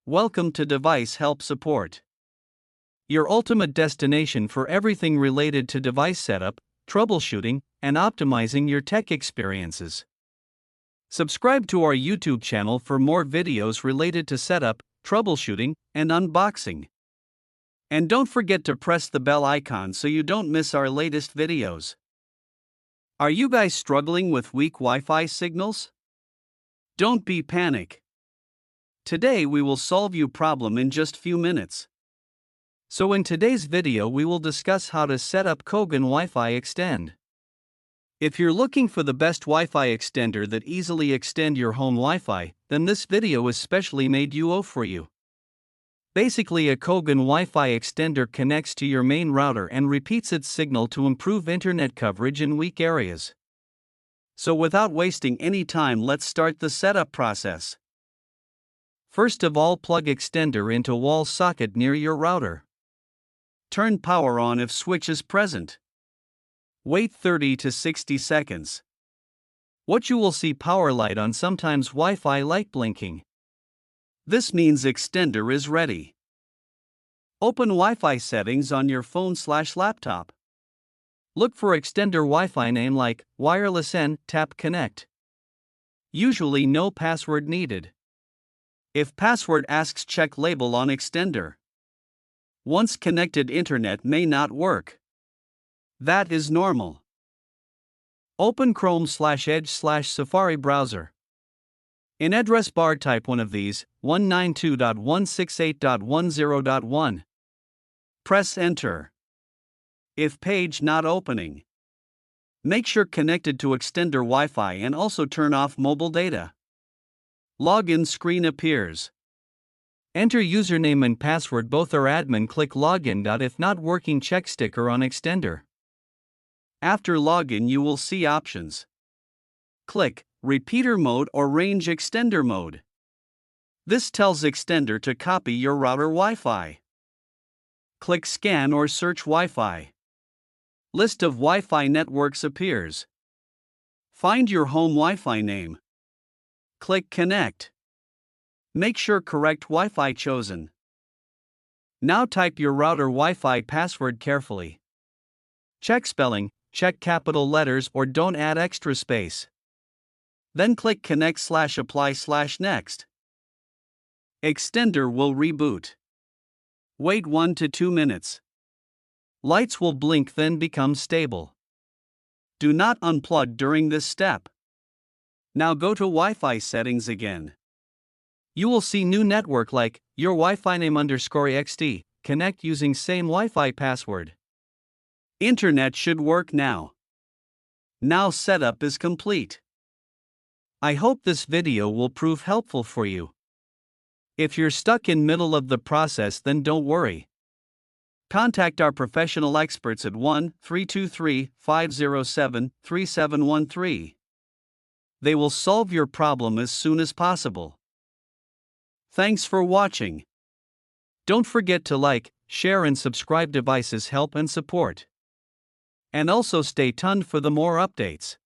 Welcome to Device Help Support, your ultimate destination for everything related to device setup, troubleshooting, and optimizing your tech experiences. Subscribe to our YouTube channel for more videos related to setup, troubleshooting, and unboxing. And don't forget to press the bell icon so you don't miss our latest videos. Are you guys struggling with weak Wi-Fi signals? Don't be panic. Today we will solve your problem in just few minutes. So in today's video we will discuss how to set up Kogan WiFi Extend. If you're looking for the best Wi-Fi extender that easily extend your home Wi-Fi, then this video is specially made for you. Basically, a Kogan Wi-Fi extender connects to your main router and repeats its signal to improve internet coverage in weak areas. So without wasting any time, let's start the setup process. First of all, plug extender into wall socket near your router. Turn power on if switch is present. Wait 30 to 60 seconds. What you will see power light on, sometimes Wi-Fi light blinking. This means extender is ready. Open Wi-Fi settings on your phone/laptop. Look for extender Wi-Fi name like Wireless N, tap Connect. Usually no password needed. If password asks, check label on extender. Once connected, internet may not work. That is normal. Open Chrome/Edge/Safari browser. In address bar, type one of these, 192.168.10.1. Press enter. If page not opening, make sure connected to extender Wi-Fi and also turn off mobile data. Login screen appears. Enter username and password, both are admin. Click login. If not working, check sticker on extender. After login, you will see options. Click repeater mode or range extender mode. This tells extender to copy your router Wi-Fi. Click scan or search Wi-Fi. List of Wi-Fi networks appears. Find your home Wi-Fi name. Click connect. Make sure correct Wi-Fi chosen. Now type your router Wi-Fi password carefully. Check spelling, check capital letters or don't add extra space. Then click connect/apply/next. Extender will reboot. Wait 1 to 2 minutes. Lights will blink then become stable. Do not unplug during this step. Now go to Wi-Fi settings again. You will see new network like your Wi-Fi name _XD, connect using same Wi-Fi password. Internet should work now. Now setup is complete. I hope this video will prove helpful for you. If you're stuck in middle of the process, then don't worry. Contact our professional experts at 1-323-507-3713. They will solve your problem as soon as possible. Thanks for watching. Don't forget to like, share and subscribe. Devices Help and Support. And also stay tuned for the more updates.